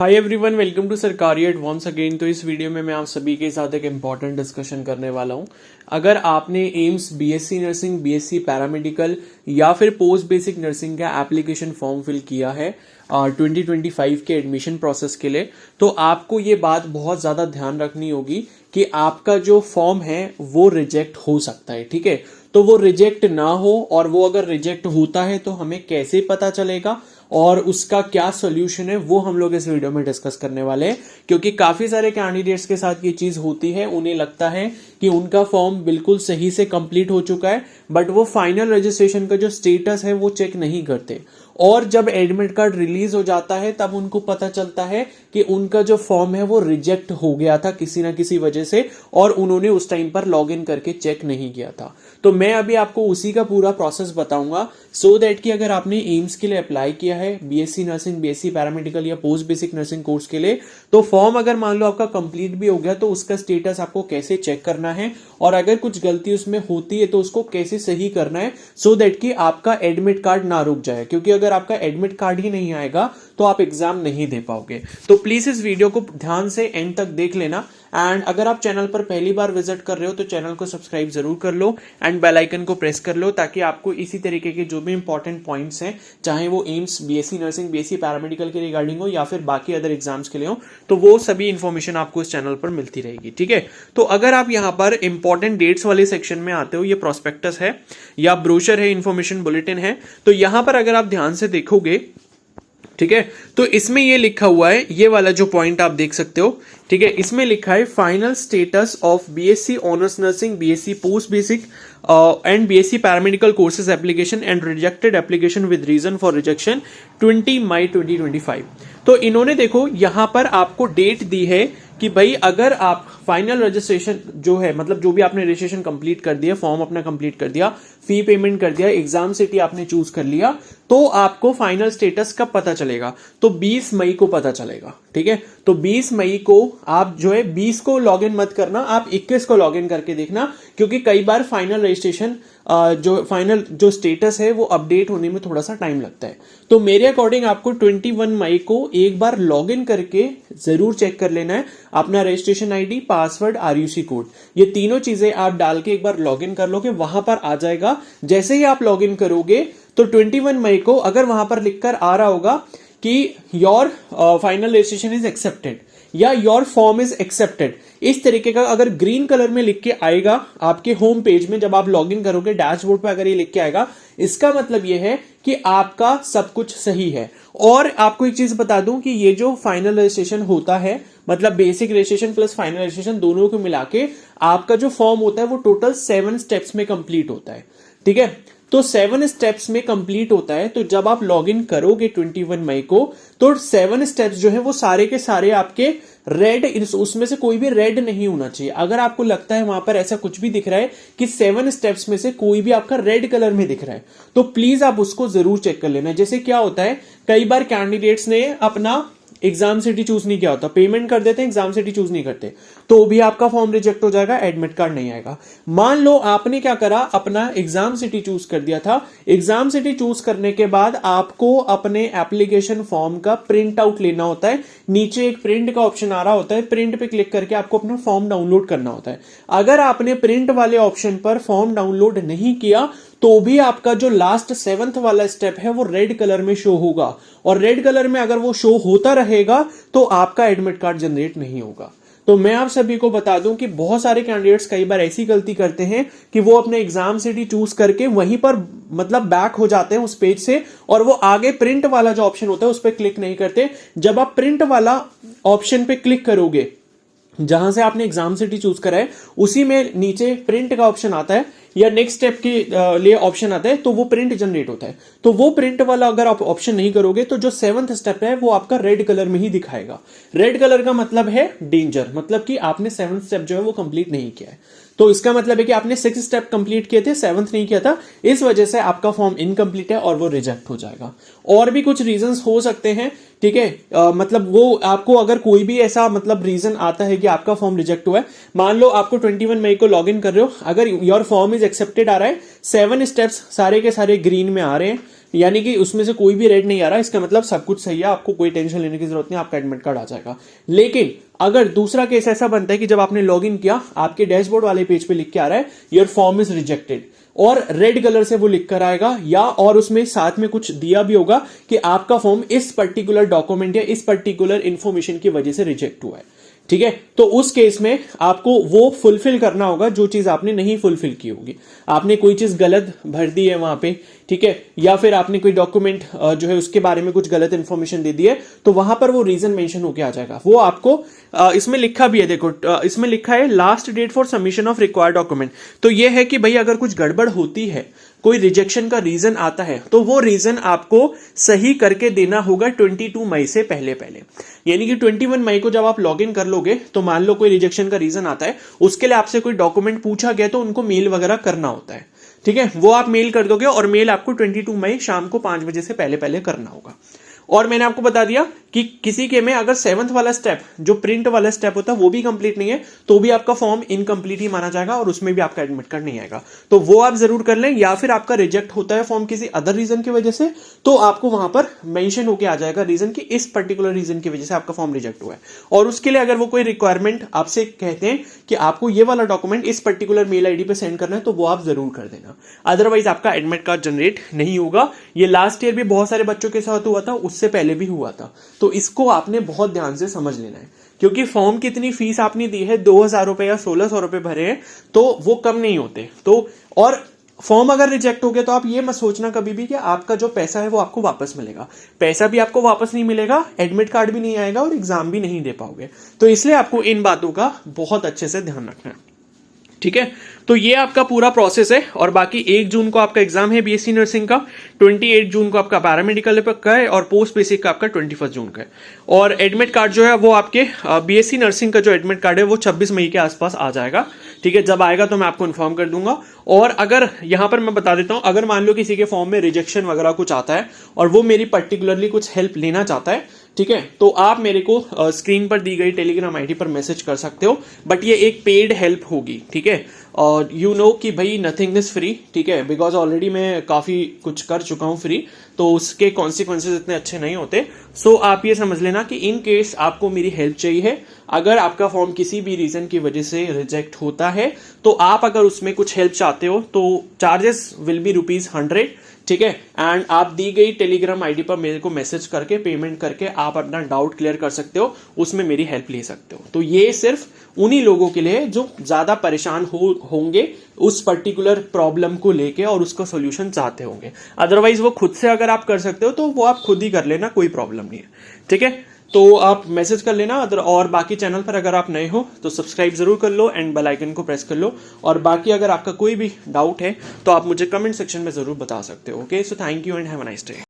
Hi everyone, welcome to Sarkariyat once again. तो इस video में मैं आप सभी के साथ एक इम्पॉर्टेंट डिस्कशन करने वाला हूं। अगर आपने AIIMS BSc nursing, BSc paramedical या फिर पोस्ट बेसिक नर्सिंग का एप्लीकेशन फॉर्म फिल किया है 2025 के एडमिशन प्रोसेस के लिए, तो आपको ये बात बहुत ज़्यादा ध्यान रखनी होगी कि आपका जो फॉर्म है वो रिजेक्ट हो सकता है। ठीक है, तो वो रिजेक्ट ना हो, और वो अगर रिजेक्ट होता है तो हमें कैसे पता चलेगा और उसका क्या सोल्यूशन है, वो हम लोग इस वीडियो में डिस्कस करने वाले हैं। क्योंकि काफी सारे कैंडिडेट्स के साथ ये चीज होती है, उन्हें लगता है कि उनका फॉर्म बिल्कुल सही से कंप्लीट हो चुका है, बट वो फाइनल रजिस्ट्रेशन का जो स्टेटस है वो चेक नहीं करते, और जब एडमिट कार्ड रिलीज हो जाता है तब उनको पता चलता है कि उनका जो फॉर्म है वो रिजेक्ट हो गया था किसी ना किसी वजह से, और उन्होंने उस टाइम पर लॉग इन करके चेक नहीं किया था। तो मैं अभी आपको उसी का पूरा प्रोसेस बताऊंगा, सो दैट कि अगर आपने एम्स के लिए अप्लाई किया है बीएससी नर्सिंग, बीएससी पैरामेडिकल या पोस्ट बेसिक नर्सिंग कोर्स के लिए, तो फॉर्म अगर मान लो आपका कंप्लीट भी हो गया तो उसका स्टेटस आपको कैसे चेक करना है, और अगर कुछ गलती उसमें होती है तो उसको कैसे सही करना है, सो दैट कि आपका एडमिट कार्ड ना रुक जाए। क्योंकि अगर आपका एडमिट कार्ड ही नहीं आएगा तो आप एग्जाम नहीं दे पाओगे। तो प्लीज इस वीडियो को ध्यान से एंड तक देख लेना। एंड अगर आप चैनल पर पहली बार विजिट कर रहे हो तो चैनल को सब्सक्राइब जरूर कर लो एंड बेल आइकन को प्रेस कर लो, ताकि आपको इसी तरीके के जो भी इंपॉर्टेंट पॉइंट्स हैं, चाहे वो AIIMS, BSc nursing, BSc paramedical के रिगार्डिंग हो या फिर बाकी अदर एग्जाम्स के लिए हो, तो वो सभी इंफॉर्मेशन आपको इस चैनल पर मिलती रहेगी। ठीक है, तो अगर आप यहाँ पर इंपॉर्टेंट डेट्स वाले सेक्शन में आते हो, ये प्रोस्पेक्टस है या ब्रोशर है, इंफॉर्मेशन बुलेटिन है, तो यहां पर अगर आप ध्यान से देखोगे, ठीक है, तो इसमें ये लिखा हुआ है, ये वाला जो पॉइंट आप देख सकते हो, ठीक है, इसमें लिखा है final status of BSc honours nursing, BSc post basic and BSc paramedical courses application and rejected application with reason for rejection 20 May 2025। तो इन्होंने देखो यहां पर आपको डेट दी है कि भाई अगर आप फाइनल रजिस्ट्रेशन जो है, मतलब जो भी आपने रजिस्ट्रेशन कंप्लीट कर दिया, फॉर्म अपना कंप्लीट कर दिया, फी पेमेंट कर दिया, एग्जाम सिटी आपने चूज कर लिया, तो आपको फाइनल स्टेटस कब पता चलेगा? तो 20 मई को पता चलेगा। ठीक है, तो 20 मई को आप जो है 20 को लॉगिन मत करना, आप 21 को लॉगिन करके देखना, क्योंकि कई बार फाइनल रजिस्ट्रेशन जो फाइनल जो स्टेटस है वो अपडेट होने में थोड़ा सा टाइम लगता है। तो मेरे अकॉर्डिंग आपको 21 मई को एक बार लॉगिन करके जरूर चेक कर लेना है अपना रजिस्ट्रेशन आईडी, पासवर्ड, आरयूसी कोड, ये तीनों चीजें आप डाल के एक बार लॉगिन कर लो कि वहां पर आ जाएगा। जैसे ही आप लॉगिन करोगे तो 21 मई को अगर वहां पर लिखकर आ रहा होगा कि your final registration is accepted या योर फॉर्म इज एक्सेप्टेड, इस तरीके का अगर ग्रीन कलर में लिख के आएगा आपके होम पेज में, जब आप लॉगिन करोगे डैशबोर्ड पे अगर ये लिख के आएगा, इसका मतलब ये है कि आपका सब कुछ सही है। और आपको एक चीज बता दूं कि ये जो फाइनल रजिस्ट्रेशन होता है, मतलब basic registration plus final registration दोनों को मिला के आपका जो फॉर्म होता है वो टोटल 7 स्टेप्स में कंप्लीट होता है। ठीक है, तो 7 स्टेप्स में कंप्लीट होता है। तो जब आप लॉगिन करोगे 21 मई को, तो 7 स्टेप्स जो है वो सारे के सारे आपके रेड, उसमें से कोई भी रेड नहीं होना चाहिए। अगर आपको लगता है वहां पर ऐसा कुछ भी दिख रहा है कि 7 स्टेप्स में से कोई भी आपका रेड कलर में दिख रहा है, तो प्लीज आप उसको जरूर चेक कर लेना। जैसे क्या होता है, कई बार कैंडिडेट्स ने अपना एग्जाम सिटी चूज नहीं किया होता, पेमेंट कर देते हैं, एग्जाम सिटी चूज नहीं करते, तो भी आपका फॉर्म रिजेक्ट हो जाएगा, एडमिट कार्ड नहीं आएगा। मान लो आपने क्या करा, अपना एग्जाम सिटी चूज कर दिया था, एग्जाम सिटी चूज करने के बाद आपको अपने एप्लीकेशन फॉर्म का प्रिंट आउट लेना होता है। नीचे एक प्रिंट का ऑप्शन आ रहा होता है, प्रिंट पे क्लिक करके आपको अपना फॉर्म डाउनलोड करना होता है। अगर आपने प्रिंट वाले ऑप्शन पर फॉर्म डाउनलोड नहीं किया तो भी आपका जो लास्ट 7th वाला स्टेप है वो रेड कलर में शो होगा, और रेड कलर में अगर वो शो होता रहेगा तो आपका एडमिट कार्ड जनरेट नहीं होगा। तो मैं आप सभी को बता दूं कि बहुत सारे कैंडिडेट्स कई बार ऐसी गलती करते हैं कि वो अपने एग्जाम सिटी चूज करके वहीं पर मतलब बैक हो जाते हैं उस पेज से, और वो आगे प्रिंट वाला जो ऑप्शन होता है उस पर क्लिक नहीं करते। जब आप प्रिंट वाला ऑप्शन पे क्लिक करोगे, जहां से आपने एग्जाम सिटी चूज करा है, उसी में नीचे प्रिंट का ऑप्शन आता है या नेक्स्ट स्टेप के लिए ऑप्शन आता है, तो वो प्रिंट जनरेट होता है। तो वो प्रिंट वाला अगर आप ऑप्शन नहीं करोगे तो जो 7th स्टेप है वो आपका रेड कलर में ही दिखाएगा। रेड कलर का मतलब है डेंजर, मतलब कि आपने 7th स्टेप जो है वो कंप्लीट नहीं किया है। तो इसका मतलब है कि आपने 6 स्टेप कंप्लीट किए थे, 7th नहीं किया था, इस वजह से आपका फॉर्म इनकम्प्लीट है और वो रिजेक्ट हो जाएगा। और भी कुछ रीजंस हो सकते हैं, ठीक है, मतलब वो आपको अगर कोई भी ऐसा मतलब रीजन आता है कि आपका फॉर्म रिजेक्ट हुआ है, मान लो आपको 21 मई को लॉग इन कर रहे हो, अगर योर फॉर्म इज एक्सेप्टेड आ रहा है, 7 स्टेप्स सारे के सारे ग्रीन में आ रहे हैं, यानी कि उसमें से कोई भी रेड नहीं आ रहा, इसका मतलब सब कुछ सही है, आपको कोई टेंशन लेने की जरूरत नहीं, आपका एडमिट कार्ड आ जाएगा। लेकिन अगर दूसरा केस ऐसा बनता है कि जब आपने लॉगिन किया आपके डैशबोर्ड वाले पेज पे लिख के आ रहा है योर फॉर्म इज रिजेक्टेड, और रेड कलर से वो लिख कर आएगा, या और उसमें साथ में कुछ दिया भी होगा कि आपका फॉर्म इस पर्टिकुलर डॉक्यूमेंट या इस पर्टिकुलर इंफॉर्मेशन की वजह से रिजेक्ट हुआ है, ठीक है, तो उस केस में आपको वो फुलफिल करना होगा जो चीज आपने नहीं फुलफिल की होगी। आपने कोई चीज गलत भर दी है वहां पे, ठीक है, या फिर आपने कोई डॉक्यूमेंट जो है उसके बारे में कुछ गलत इंफॉर्मेशन दे दी है, तो वहां पर वो रीजन मेंशन होके आ जाएगा। वो आपको इसमें लिखा भी है, देखो इसमें लिखा है last date for submission of required document. तो ये है कि भाई अगर कुछ गड़बड़ होती है, कोई रिजेक्शन का रीजन आता है, तो वो रीजन आपको सही करके देना होगा 22 मई से पहले पहले। यानी कि 21 मई को जब आप लॉगिन कर लोगे तो मान लो कोई रिजेक्शन का रीजन आता है, उसके लिए आपसे कोई डॉक्यूमेंट पूछा गया तो उनको मेल वगैरह करना होता है, ठीक है, वो आप मेल कर दोगे और मेल आपको 22 मई शाम को 5 बजे से पहले पहले करना होगा। और मैंने आपको बता दिया कि किसी के में अगर 7th वाला स्टेप, जो प्रिंट वाला स्टेप होता है, वो भी कंप्लीट नहीं है तो भी आपका फॉर्म इनकम्प्लीट ही माना जाएगा और उसमें भी आपका एडमिट कार्ड नहीं आएगा। तो वो आप जरूर कर लें, या फिर आपका रिजेक्ट होता है फॉर्म किसी अदर रीजन की वजह से, तो आपको वहां पर मेंशन होके आ जाएगा रीजन कि इस पर्टिकुलर रीजन की वजह से आपका फॉर्म रिजेक्ट हुआ है। और उसके लिए अगर वो कोई रिक्वायरमेंट आपसे कहते हैं कि आपको ये वाला डॉक्यूमेंट इस पर्टिकुलर मेल आईडी पे सेंड करना है, तो वो आप जरूर कर देना, अदरवाइज आपका एडमिट कार्ड जनरेट नहीं होगा। ये लास्ट ईयर भी बहुत सारे बच्चों के साथ हुआ था, उससे पहले भी हुआ था, तो इसको आपने बहुत ध्यान से समझ लेना है, क्योंकि फॉर्म की इतनी फीस आपने दी है, 2000 रुपए या 1600 रुपए भरे हैं, तो वो कम नहीं होते। तो और फॉर्म अगर रिजेक्ट हो गया तो आप ये मत सोचना कभी भी कि आपका जो पैसा है वो आपको वापस मिलेगा। पैसा भी आपको वापस नहीं मिलेगा, एडमिट कार्ड भी नहीं आएगा और एग्जाम भी नहीं दे पाओगे। तो इसलिए आपको इन बातों का बहुत अच्छे से ध्यान रखना है, ठीक है। तो ये आपका पूरा प्रोसेस है। और बाकी 1 जून को आपका एग्जाम है बीएससी नर्सिंग का, 28 जून को आपका पैरामेडिकल का है, और पोस्ट बेसिक का आपका 21 जून का है। और एडमिट कार्ड जो है वो आपके बीएससी नर्सिंग का जो एडमिट कार्ड है वो 26 मई के आसपास आ जाएगा, ठीक है। जब आएगा तो मैं आपको इन्फॉर्म कर दूंगा। और अगर यहां पर मैं बता देता हूं, अगर मान लो किसी के फॉर्म में रिजेक्शन वगैरह कुछ आता है और वो मेरी पर्टिकुलरली कुछ हेल्प लेना चाहता है, ठीक है, तो आप मेरे को स्क्रीन पर दी गई टेलीग्राम आईडी पर मैसेज कर सकते हो, बट ये एक पेड हेल्प होगी, ठीक है। और यू नो कि भाई नथिंग इज फ्री, ठीक है, बिकॉज ऑलरेडी मैं काफी कुछ कर चुका हूं फ्री, तो उसके कॉन्सिक्वेंसेज इतने अच्छे नहीं होते। सो आप ये समझ लेना कि इन केस आपको मेरी हेल्प चाहिए है, अगर आपका फॉर्म किसी भी रीजन की वजह से रिजेक्ट होता है, तो आप अगर उसमें कुछ हेल्प चाहते हो तो चार्जेस विल बी ₹100, ठीक है। एंड आप दी गई टेलीग्राम आईडी पर मेरे को मैसेज करके पेमेंट करके आप अपना डाउट क्लियर कर सकते हो, उसमें मेरी हेल्प ले सकते हो। तो ये सिर्फ उन्हीं लोगों के लिए जो ज्यादा परेशान होंगे उस पर्टिकुलर प्रॉब्लम को लेके और उसका सॉल्यूशन चाहते होंगे। अदरवाइज वो खुद से अगर आप कर सकते हो तो वो आप खुद ही कर लेना, कोई प्रॉब्लम नहीं है, ठीक है। तो आप मैसेज कर लेना। और बाकी चैनल पर अगर आप नए हो तो सब्सक्राइब जरूर कर लो एंड बेल आइकन को प्रेस कर लो। और बाकी अगर आपका कोई भी डाउट है तो आप मुझे कमेंट सेक्शन में जरूर बता सकते हो। Okay, so thank you and have a nice day.